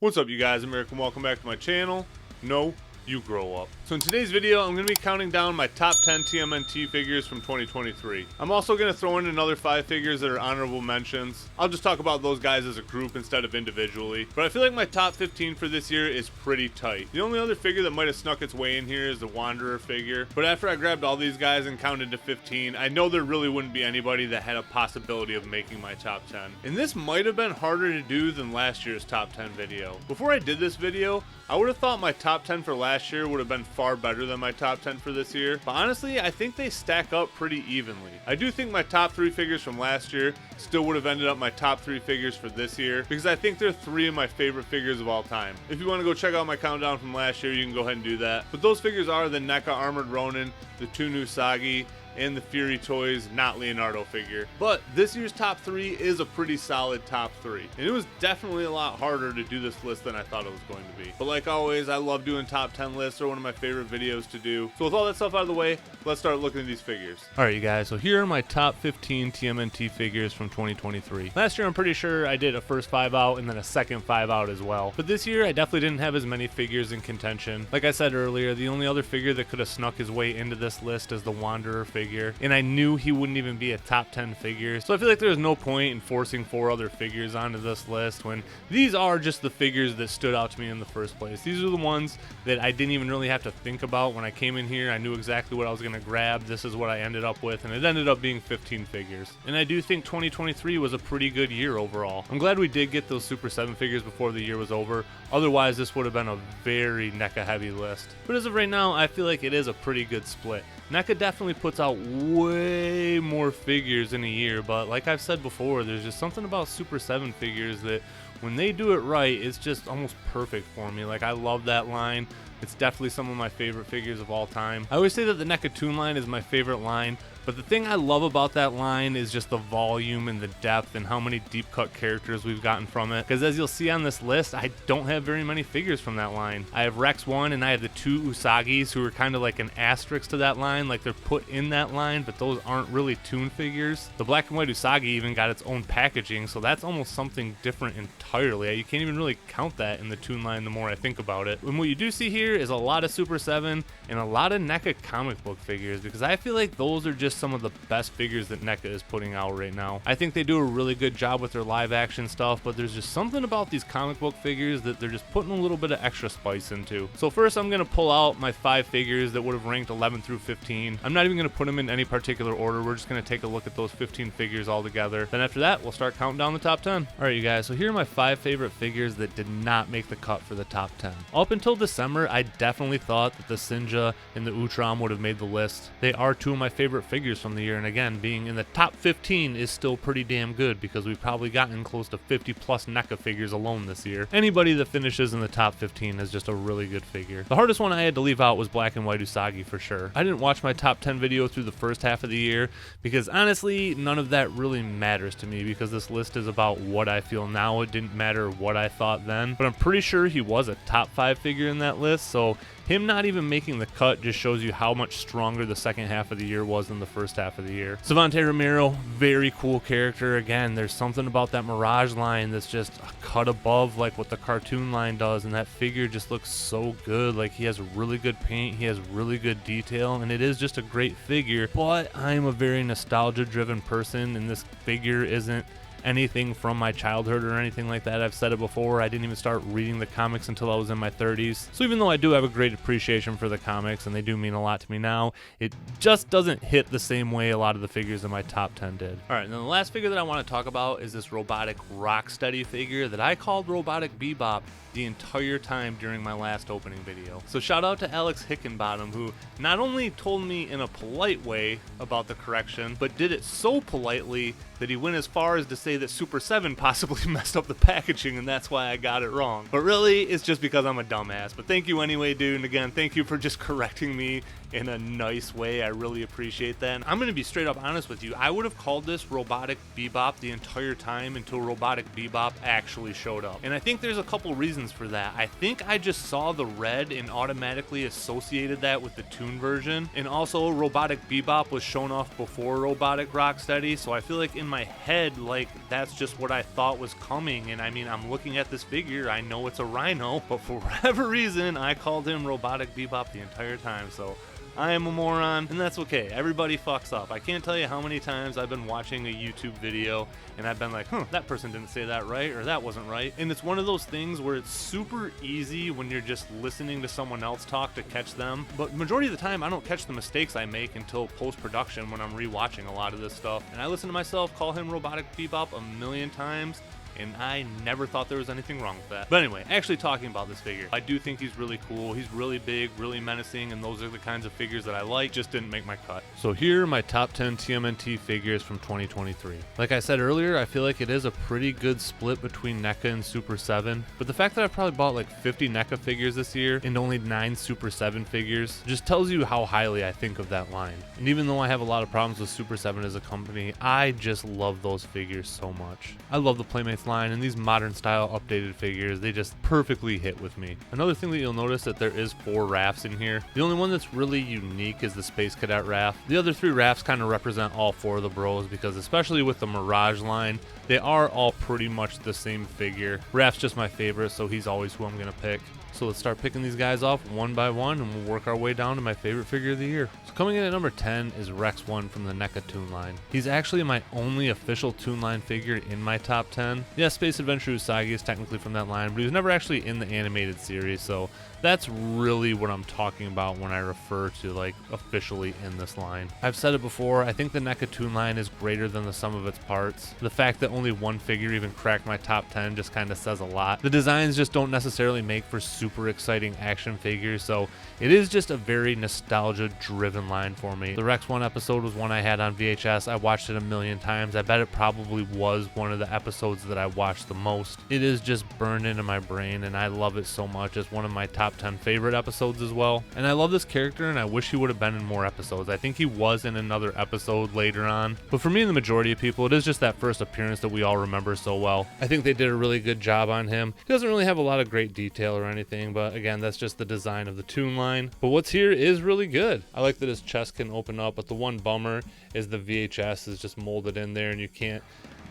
What's up, you guys? I'm Eric and welcome back to my channel. No, you grow up. So in today's video, I'm going to be counting down my top 10 TMNT figures from 2023. I'm also going to throw in another 5 figures that are honorable mentions. I'll just talk about those guys as a group instead of individually. But I feel like my top 15 for this year is pretty tight. The only other figure that might have snuck its way in here is the Wanderer figure. But after I grabbed all these guys and counted to 15, I know there really wouldn't be anybody that had a possibility of making my top 10. And this might have been harder to do than last year's top 10 video. Before I did this video, I would have thought my top 10 for last year would have been far better than my top 10 for this year, but honestly, I think they stack up pretty evenly. I do think my top 3 figures from last year still would have ended up my top 3 figures for this year, because I think they're 3 of my favorite figures of all time. If you want to go check out my countdown from last year, you can go ahead and do that. But those figures are the NECA Armored Ronin, the Tunu Usagi, and the Fury Toys Not Leonardo figure. But this year's top 3 is a pretty solid top 3. And it was definitely a lot harder to do this list than I thought it was going to be. But like always, I love doing top 10 lists. They're one of my favorite videos to do. So with all that stuff out of the way, let's start looking at these figures. Alright you guys, so here are my top 15 TMNT figures from 2023. Last year I'm pretty sure I did a first 5 out and then a second 5 out as well. But this year I definitely didn't have as many figures in contention. Like I said earlier, the only other figure that could have snuck his way into this list is the Wanderer figure. And I knew he wouldn't even be a top 10 figure, so I feel like there's no point in forcing 4 other figures onto this list when these are just the figures that stood out to me in the first place. These are the ones that I didn't even really have to think about when I came in here. I knew exactly what I was going to grab. This is what I ended up with, and it ended up being 15 figures. And I do think 2023 was a pretty good year overall. I'm glad we did get those Super 7 figures before the year was over. Otherwise, this would have been a very NECA heavy list. But as of right now, I feel like it is a pretty good split. NECA definitely puts out way more figures in a year, but like I've said before, there's just something about Super 7 figures that when they do it right, it's just almost perfect for me. Like, I love that line. It's definitely some of my favorite figures of all time. I always say that the NECA Toon line is my favorite line, but the thing I love about that line is just the volume and the depth and how many deep cut characters we've gotten from it. Because as you'll see on this list, I don't have very many figures from that line. I have Rex 1 and I have the 2 Usagis who are kind of like an asterisk to that line, like they're put in that line, but those aren't really Toon figures. The black and white Usagi even got its own packaging, so that's almost something different entirely. You can't even really count that in the Toon line the more I think about it. And what you do see here is a lot of Super 7 and a lot of NECA comic book figures, because I feel like those are just some of the best figures that NECA is putting out right now. I think they do a really good job with their live action stuff, but there's just something about these comic book figures that they're just putting a little bit of extra spice into. So first I'm going to pull out my 5 figures that would have ranked 11 through 15. I'm not even going to put them in any particular order. We're just going to take a look at those 15 figures all together. Then after that, we'll start counting down the top 10. Alright you guys, so here are my 5 favorite figures that did not make the cut for the top 10. Up until December, I definitely thought that the Sinja and the Utram would have made the list. They are 2 of my favorite figures from the year, and again, being in the top 15 is still pretty damn good because we've probably gotten close to 50 plus NECA figures alone this year. Anybody that finishes in the top 15 is just a really good figure. The hardest one I had to leave out was black and white Usagi for sure. I didn't watch my top 10 video through the first half of the year because honestly, none of that really matters to me because this list is about what I feel now. It didn't matter what I thought then, but I'm pretty sure he was a top 5 figure in that list, so him not even making the cut just shows you how much stronger the second half of the year was than the first half of the year. Savante Ramiro, very cool character. Again, there's something about that Mirage line that's just a cut above like what the cartoon line does, and that figure just looks so good. Like, he has really good paint, he has really good detail, and it is just a great figure. But I'm a very nostalgia driven person, and this figure isn't anything from my childhood or anything like that. I've said it before, I didn't even start reading the comics until I was in my 30s. So even though I do have a great appreciation for the comics and they do mean a lot to me now, it just doesn't hit the same way a lot of the figures in my top 10 did. Alright, and then the last figure that I want to talk about is this robotic Rocksteady figure that I called Robotic Bebop the entire time during my last opening video. So shout out to Alex Hickenbottom, who not only told me in a polite way about the correction, but did it so politely that he went as far as to say that Super 7 possibly messed up the packaging and that's why I got it wrong. But really, it's just because I'm a dumbass. But thank you anyway, dude, and again, thank you for just correcting me in a nice way. I really appreciate that. And I'm going to be straight up honest with you. I would have called this Robotic Bebop the entire time until Robotic Bebop actually showed up. And I think there's a couple reasons for that. I think I just saw the red and automatically associated that with the Toon version. And also, Robotic Bebop was shown off before Robotic Rocksteady, so I feel like in in my head like that's just what I thought was coming. And I mean, I'm looking at this figure, I know it's a rhino, but for whatever reason, I called him Robotic Bebop the entire time. So I am a moron, and that's okay. Everybody fucks up. I can't tell you how many times I've been watching a YouTube video and I've been like, that person didn't say that right, or that wasn't right. And it's one of those things where it's super easy when you're just listening to someone else talk to catch them. But majority of the time, I don't catch the mistakes I make until post-production when I'm rewatching a lot of this stuff. And I listen to myself call him Robotic Bebop a million times, and I never thought there was anything wrong with that. But anyway, actually talking about this figure, I do think he's really cool. He's really big, really menacing, and those are the kinds of figures that I like, just didn't make my cut. So here are my top 10 TMNT figures from 2023. Like I said earlier, I feel like it is a pretty good split between NECA and Super 7, but the fact that I've probably bought like 50 NECA figures this year and only 9 Super 7 figures just tells you how highly I think of that line. And even though I have a lot of problems with Super 7 as a company, I just love those figures so much. I love the Playmates line, and these modern style updated figures, they just perfectly hit with me. Another thing that you'll notice that there is 4 rafts in here. The only one that's really unique is the Space Cadet raft. The other 3 rafts kind of represent all 4 of the bros, because especially with the Mirage line, they are all pretty much the same figure. Raft's just my favorite, so he's always who I'm gonna pick. So let's start picking these guys off one by one, and we'll work our way down to my favorite figure of the year. So coming in at number 10 is Rex 1 from the NECA Toon line. He's actually my only official Toon line figure in my top 10. Yeah, Space Adventure Usagi is technically from that line, but he was never actually in the animated series, so that's really what I'm talking about when I refer to like officially in this line. I've said it before, I think the NECA Toon line is greater than the sum of its parts. The fact that only one figure even cracked my top 10 just kind of says a lot. The designs just don't necessarily make for super exciting action figures, so it is just a very nostalgia driven line for me. The Rex 1 episode was one I had on VHS. I watched it a million times. I bet it probably was one of the episodes that I watched the most. It is just burned into my brain, and I love it so much. It's one of my top 10 favorite episodes as well. And I love this character, and I wish he would have been in more episodes. I think he was in another episode later on, but for me and the majority of people, it is just that first appearance that we all remember so well. I think they did a really good job on him. He doesn't really have a lot of great detail or anything, but again, that's just the design of the Toon line. But what's here is really good. I like that his chest can open up, but the one bummer is the VHS is just molded in there, and you can't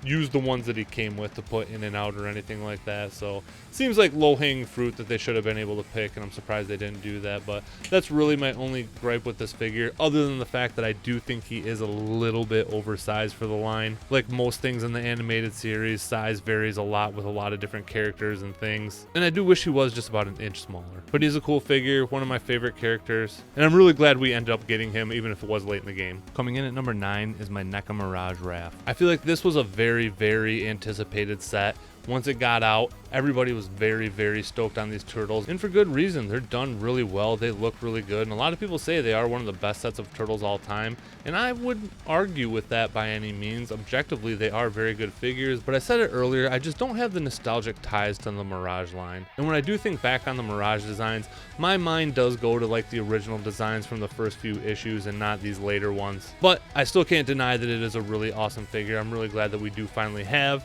use the ones that he came with to put in and out or anything like that. So seems like low-hanging fruit that they should have been able to pick, and I'm surprised they didn't do that. But that's really my only gripe with this figure, other than the fact that I do think he is a little bit oversized for the line. Like most things in the animated series, size varies a lot with a lot of different characters and things, and I do wish he was just about an inch smaller. But he's a cool figure, one of my favorite characters, and I'm really glad we ended up getting him, even if it was late in the game. Coming in at number 9 is my NECA Mirage Raft. I feel like this was a very anticipated set. Once it got out, everybody was very stoked on these turtles, and for good reason. They're done really well, they look really good, and a lot of people say they are one of the best sets of turtles all time, and I wouldn't argue with that by any means. Objectively, they are very good figures, but I said it earlier, I just don't have the nostalgic ties to the Mirage line. And when I do think back on the Mirage designs, my mind does go to like the original designs from the first few issues and not these later ones. But I still can't deny that it is a really awesome figure. I'm really glad that we do finally have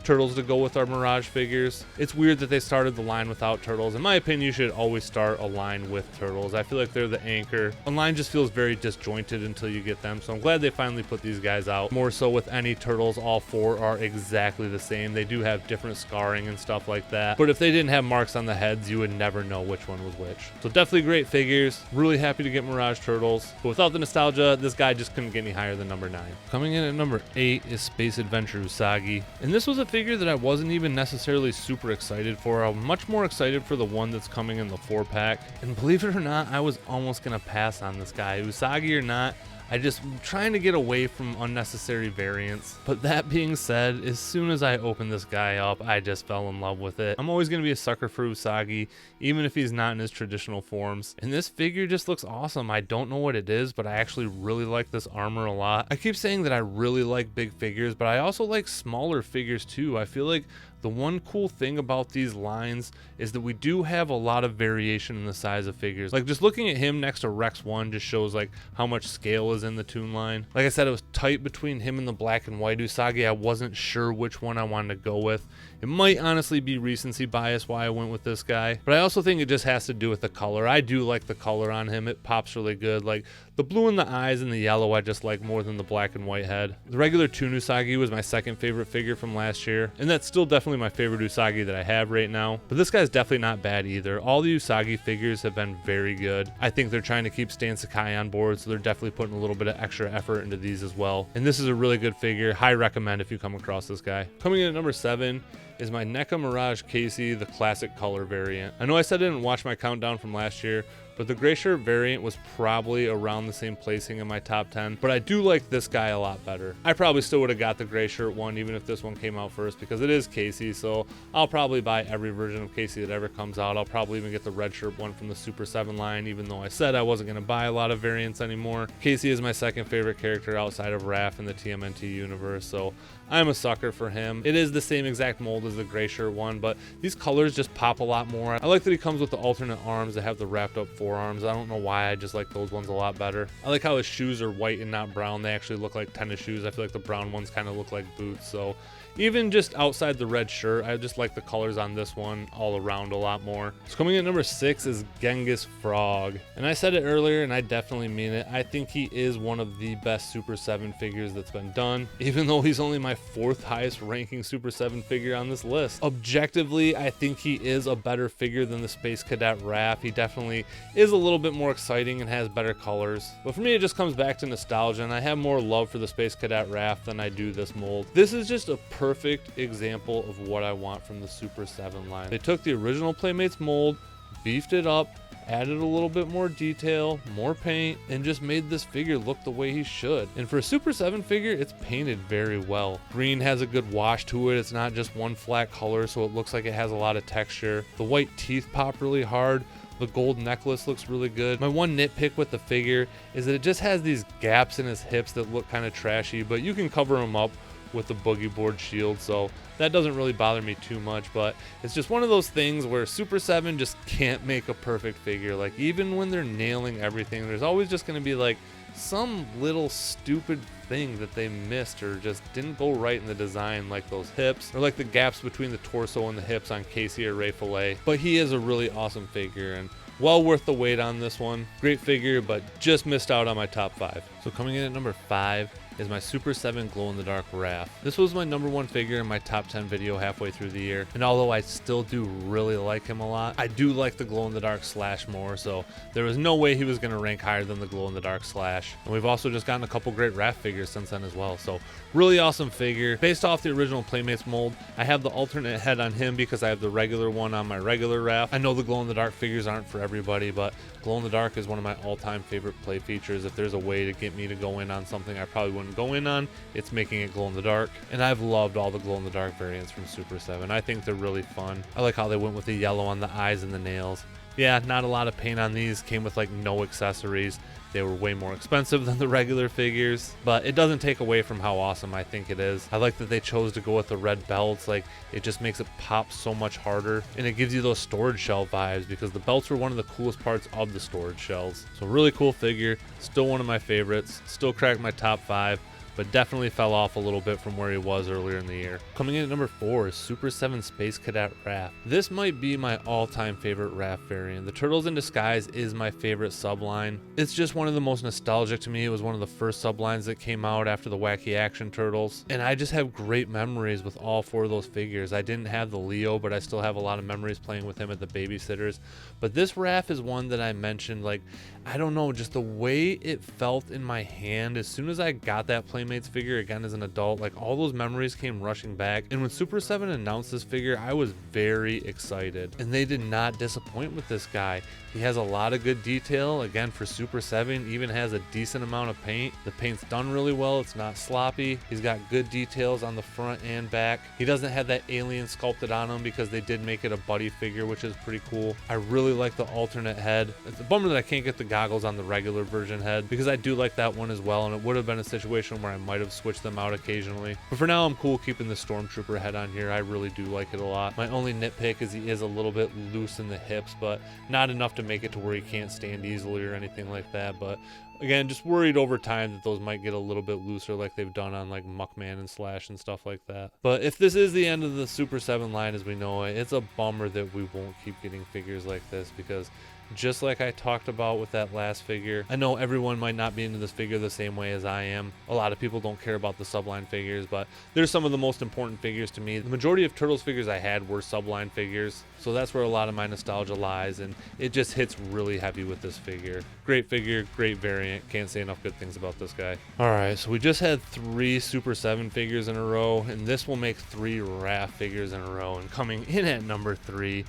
turtles to go with our Mirage figures. It's weird that they started the line without turtles. In my opinion, you should always start a line with turtles. I feel like they're the anchor. A line just feels very disjointed until you get them, so I'm glad they finally put these guys out. More so with any turtles, all 4 are exactly the same. They do have different scarring and stuff like that, but if they didn't have marks on the heads, you would never know which one was which. So definitely great figures. Really happy to get Mirage turtles, but without the nostalgia, this guy just couldn't get any higher than number 9. Coming in at number 8 is Space Adventure Usagi, and this was a figure that I wasn't even necessarily super excited for. I'm much more excited for the one that's coming in the 4-pack, and believe it or not, I was almost gonna pass on this guy. Usagi or not, I just trying to get away from unnecessary variants. But that being said, as soon as I opened this guy up, I just fell in love with it. I'm always going to be a sucker for Usagi, even if he's not in his traditional forms. And this figure just looks awesome. I don't know what it is, but I actually really like this armor a lot. I keep saying that I really like big figures, but I also like smaller figures too. I feel like The one cool thing about these lines is that we do have a lot of variation in the size of figures. Like just looking at him next to Rex 1 just shows like how much scale is in the toon line. Like I said, it was tight between him and the black and white Usagi. I wasn't sure which one I wanted to go with. It might honestly be recency bias why I went with this guy, but I also think it just has to do with the color. I do like the color on him. It pops really good. Like the blue in the eyes and the yellow I just like more than the black and white head. The regular toon Usagi was my second favorite figure from last year, and that's still definitely my favorite Usagi that I have right now, but this guy's definitely not bad either. All the Usagi figures have been very good. I think they're trying to keep Stan Sakai on board, so they're definitely putting a little bit of extra effort into these as well, and this is a really good figure. High recommend if you come across this guy. Coming in at number 7 is my NECA Mirage Casey, the classic color variant. I know I said I didn't watch my countdown from last year, but the gray shirt variant was probably around the same placing in my top 10, but I do like this guy a lot better. I probably still would have got the gray shirt one even if this one came out first because it is Casey, so I'll probably buy every version of Casey that ever comes out. I'll probably even get the red shirt one from the Super 7 line, even though I said I wasn't going to buy a lot of variants anymore. Casey is my second favorite character outside of Raph in the TMNT universe, so I'm a sucker for him. It is the same exact mold as the gray shirt one, but these colors just pop a lot more. I like that he comes with the alternate arms that have the wrapped up forearms. I don't know why, I just like those ones a lot better. I like how his shoes are white and not brown. They actually look like tennis shoes. I feel like the brown ones kind of look like boots, so even just outside the red shirt, I just like the colors on this one all around a lot more. So coming in at number 6 is Genghis Frog. And I said it earlier and I definitely mean it. I think he is one of the best Super 7 figures that's been done, even though he's only my 4th highest ranking Super 7 figure on this list. Objectively, I think he is a better figure than the Space Cadet Raph. He definitely is a little bit more exciting and has better colors. But for me, it just comes back to nostalgia, and I have more love for the Space Cadet Raph than I do this mold. This is just a perfect example of what I want from the Super 7 line. They took the original Playmates mold, beefed it up, added a little bit more detail, more paint, and just made this figure look the way he should. And for a Super 7 figure, it's painted very well. Green has a good wash to it. It's not just one flat color, so it looks like it has a lot of texture. The white teeth pop really hard. The gold necklace looks really good. My one nitpick with the figure is that it just has these gaps in his hips that look kind of trashy, but you can cover them up with the boogie board shield, so that doesn't really bother me too much. But it's just one of those things where Super 7 just can't make a perfect figure. Like even when they're nailing everything, there's always just going to be like some little stupid thing that they missed or just didn't go right in the design, like those hips or like the gaps between the torso and the hips on Casey or Ray Fillet. But he is a really awesome figure and well worth the wait on this one. Great figure, but just missed out on my top 5. So coming in at number 5 is my Super 7 glow-in-the-dark Raph. This was my number 1 figure in my top 10 video halfway through the year, and although I still do really like him a lot, I do like the glow-in-the-dark Slash more, so there was no way he was going to rank higher than the glow-in-the-dark Slash. And we've also just gotten a couple great Raph figures since then as well, so really awesome figure. Based off the original Playmates mold, I have the alternate head on him because I have the regular one on my regular Raph. I know the glow-in-the-dark figures aren't for everybody, but glow-in-the-dark is one of my all-time favorite play features. If there's a way to get me to go in on something I probably wouldn't go in on, it's making it glow-in-the-dark. And I've loved all the glow-in-the-dark variants from Super 7. I think they're really fun. I like how they went with the yellow on the eyes and the nails. Yeah, not a lot of paint on these. Came with like no accessories. They were way more expensive than the regular figures, but it doesn't take away from how awesome I think it is. I like that they chose to go with the red belts. Like it just makes it pop so much harder, and it gives you those storage shell vibes because the belts were one of the coolest parts of the storage shells. So really cool figure, still one of my favorites, still cracked my top 5. But definitely fell off a little bit from where he was earlier in the year. Coming in at number 4 is Super 7 Space Cadet Raph. This might be my all-time favorite Raph variant. The Turtles in Disguise is my favorite subline. It's just one of the most nostalgic to me. It was one of the first sublines that came out after the Wacky Action Turtles. And I just have great memories with all 4 of those figures. I didn't have the Leo, but I still have a lot of memories playing with him at the babysitters. But this Raph is one that I mentioned, like, I don't know, just the way it felt in my hand as soon as I got that Playmates figure again as an adult, like all those memories came rushing back. And when Super 7 announced this figure, I was very excited, and they did not disappoint with this guy. He has a lot of good detail. Again, for Super 7, even has a decent amount of paint. The paint's done really well. It's not sloppy. He's got good details on the front and back. He doesn't have that alien sculpted on him because they did make it a buddy figure, which is pretty cool. I really like the alternate head. It's a bummer that I can't get the goggles on the regular version head because I do like that one as well, and it would have been a situation where I I might have switched them out occasionally. But for now, I'm cool keeping the Stormtrooper head on here. I really do like it a lot. My only nitpick is he is a little bit loose in the hips, but not enough to make it to where he can't stand easily or anything like that. But again, just worried over time that those might get a little bit looser like they've done on like Muckman and Slash and stuff like that. But if this is the end of the Super 7 line as we know it, it's a bummer that we won't keep getting figures like this, because just like I talked about with that last figure, I know everyone might not be into this figure the same way as I am. A lot of people don't care about the subline figures, but they're some of the most important figures to me. The majority of Turtles figures I had were subline figures, so that's where a lot of my nostalgia lies, and it just hits really heavy with this figure. Great figure, great variant. Can't say enough good things about this guy. Alright, so we just had 3 Super 7 figures in a row, and this will make 3 RAF figures in a row. And coming in at number 3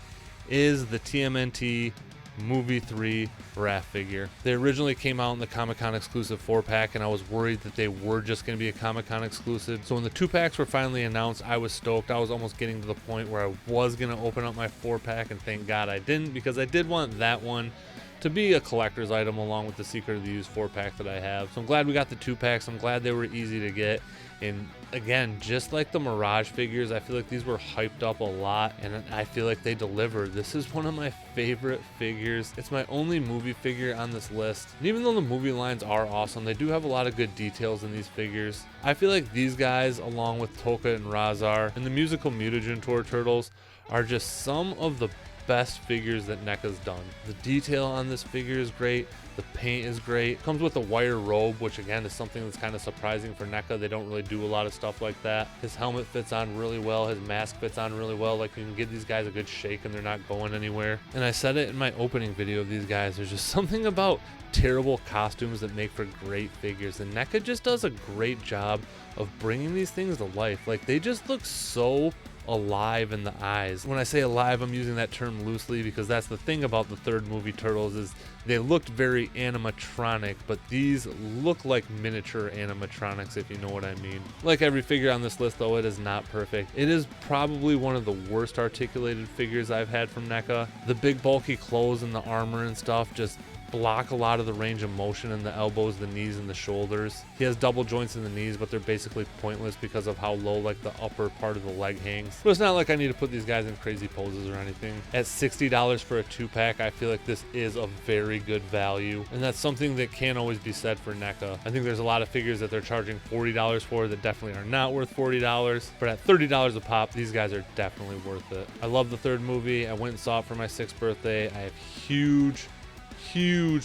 is the TMNT Movie 3 RAF figure. They originally came out in the Comic-Con exclusive 4-pack, and I was worried that they were just going to be a Comic-Con exclusive. So when the 2-packs were finally announced, I was stoked. I was almost getting to the point where I was going to open up my 4-pack, and thank God I didn't, because I did want that one to be a collector's item along with the Secret of the Used 4-pack that I have. So I'm glad we got the 2-packs. I'm glad they were easy to get. And again, just like the Mirage figures, I feel like these were hyped up a lot, and I feel like they delivered. This is one of my favorite figures. It's my only movie figure on this list. And even though the movie lines are awesome, they do have a lot of good details in these figures. I feel like these guys, along with Toka and Razar and the musical Mutagen Tour Turtles, are just some of the best figures that NECA's done. The detail on this figure is great. The paint is great. Comes with a wire robe, which again is something that's kind of surprising for NECA. They don't really do a lot of stuff like that. His helmet fits on really well. His mask fits on really well. Like, you can give these guys a good shake and they're not going anywhere. And I said it in my opening video of these guys. There's just something about terrible costumes that make for great figures. And NECA just does a great job of bringing these things to life. Like, they just look so alive in the eyes. When I say alive, I'm using that term loosely, because that's the thing about the third movie Turtles, is they looked very animatronic, but these look like miniature animatronics, if you know what I mean. Like every figure on this list, though, it is not perfect. It is probably one of the worst articulated figures I've had from NECA. The big bulky clothes and the armor and stuff just block a lot of the range of motion in the elbows, the knees, and the shoulders. He has double joints in the knees, but they're basically pointless because of how low like the upper part of the leg hangs. But it's not like I need to put these guys in crazy poses or anything. At $60 for a 2-pack, I feel like this is a very good value, and that's something that can't always be said for NECA. I think there's a lot of figures that they're charging $40 for that definitely are not worth $40, but at $30 a pop, these guys are definitely worth it. I love the third movie. I went and saw it for my 6th birthday. I have huge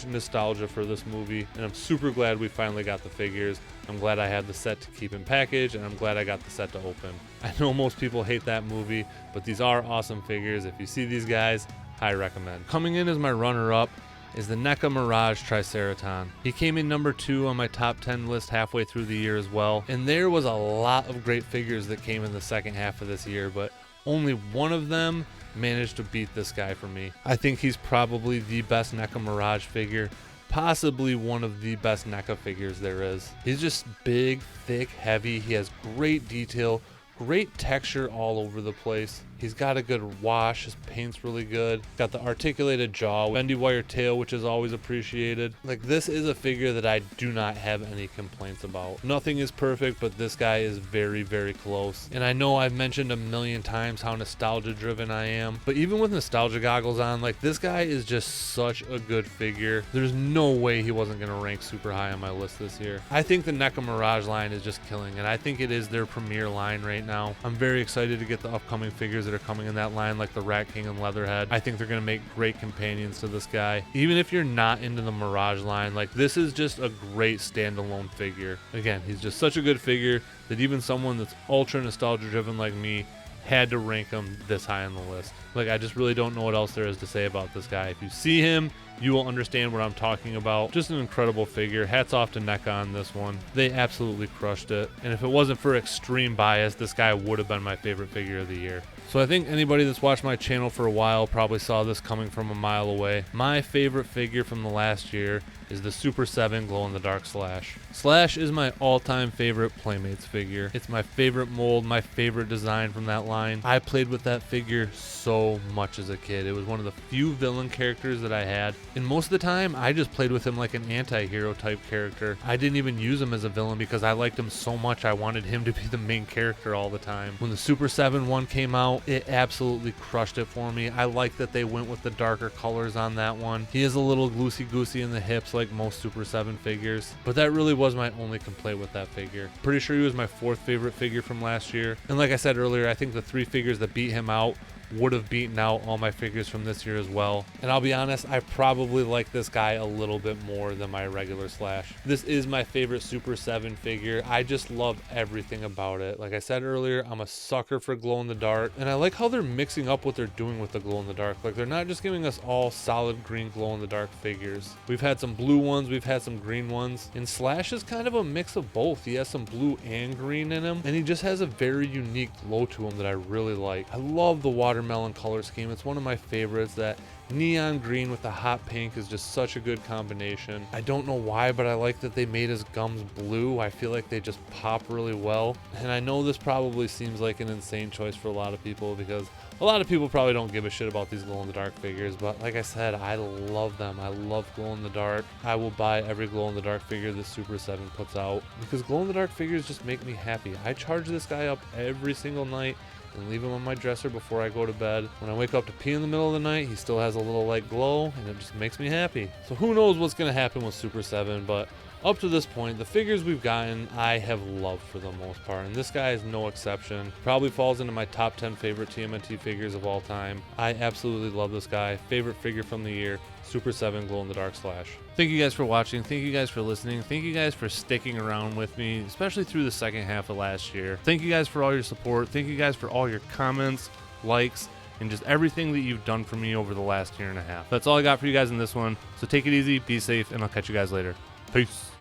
nostalgia for this movie, and I'm super glad we finally got the figures. I'm glad I had the set to keep in package, and I'm glad I got the set to open. I know most people hate that movie, but these are awesome figures. If you see these guys, I recommend. Coming in as my runner-up is the NECA Mirage Triceraton. He came in number 2 on my top 10 list halfway through the year as well, and there was a lot of great figures that came in the second half of this year, but only one of them managed to beat this guy for me. I think he's probably the best NECA Mirage figure, possibly one of the best NECA figures there is. He's just big, thick, heavy. He has great detail, great texture all over the place. He's got a good wash. His paint's really good. Got the articulated jaw, bendy wire tail, which is always appreciated. Like, this is a figure that I do not have any complaints about. Nothing is perfect, but this guy is very, very close. And I know I've mentioned a million times how nostalgia driven I am, but even with nostalgia goggles on, like, this guy is just such a good figure. There's no way he wasn't gonna rank super high on my list this year. I think the NECA Mirage line is just killing it. I think it is their premier line right now. I'm very excited to get the upcoming figures that are coming in that line, like the Rat King and Leatherhead. I think they're going to make great companions to this guy. Even if you're not into the Mirage line, like, this is just a great standalone figure. Again, he's just such a good figure that even someone that's ultra nostalgia driven like me had to rank him this high on the list. Like, I just really don't know what else there is to say about this guy. If you see him, you will understand what I'm talking about. Just an incredible figure. Hats off to NECA on this one. They absolutely crushed it. And if it wasn't for extreme bias, this guy would have been my favorite figure of the year. So I think anybody that's watched my channel for a while probably saw this coming from a mile away. My favorite figure from the last year is the Super 7 glow-in-the-dark Slash. Slash is my all-time favorite Playmates figure. It's my favorite mold, my favorite design from that line. I played with that figure so much as a kid. It was one of the few villain characters that I had, and most of the time I just played with him like an anti-hero type character. I didn't even use him as a villain because I liked him so much I wanted him to be the main character all the time. When the Super 7 one came out, it absolutely crushed it for me. I like that they went with the darker colors on that one. He is a little loosey-goosey in the hips like most Super 7 figures, but that really was my only complaint with that figure. Pretty sure he was my 4th favorite figure from last year, and like I said earlier, I think the 3 figures that beat him out would have beaten out all my figures from this year as well. And I'll be honest, I probably like this guy a little bit more than my regular Slash. This is my favorite Super 7 figure. I just love everything about it. Like I said earlier, I'm a sucker for glow-in-the-dark, and I like how they're mixing up what they're doing with the glow-in-the-dark. Like, they're not just giving us all solid green glow-in-the-dark figures. We've had some blue ones, we've had some green ones, and Slash is kind of a mix of both. He has some blue and green in him, and he just has a very unique glow to him that I really like. I love the watermelon color scheme. It's one of my favorites. That neon green with the hot pink is just such a good combination. I don't know why, but I like that they made his gums blue. I feel like they just pop really well. And I know this probably seems like an insane choice for a lot of people because a lot of people probably don't give a shit about these glow-in-the-dark figures, but like I said, I love them. I love glow-in-the-dark. I will buy every glow-in-the-dark figure that Super 7 puts out because glow-in-the-dark figures just make me happy. I charge this guy up every single night and leave him on my dresser before I go to bed. When I wake up to pee in the middle of the night, he still has a little light glow, and it just makes me happy. So who knows what's going to happen with Super 7, but up to this point, the figures we've gotten, I have loved for the most part, and this guy is no exception. Probably falls into my top 10 favorite TMNT figures of all time. I absolutely love this guy. Favorite figure from the year, Super 7 glow-in-the-dark Slash. Thank you guys for watching. Thank you guys for listening. Thank you guys for sticking around with me, especially through the second half of last year. Thank you guys for all your support. Thank you guys for all your comments, likes, and just everything that you've done for me over the last year and a half. That's all I got for you guys in this one. So take it easy, be safe, and I'll catch you guys later. Peace.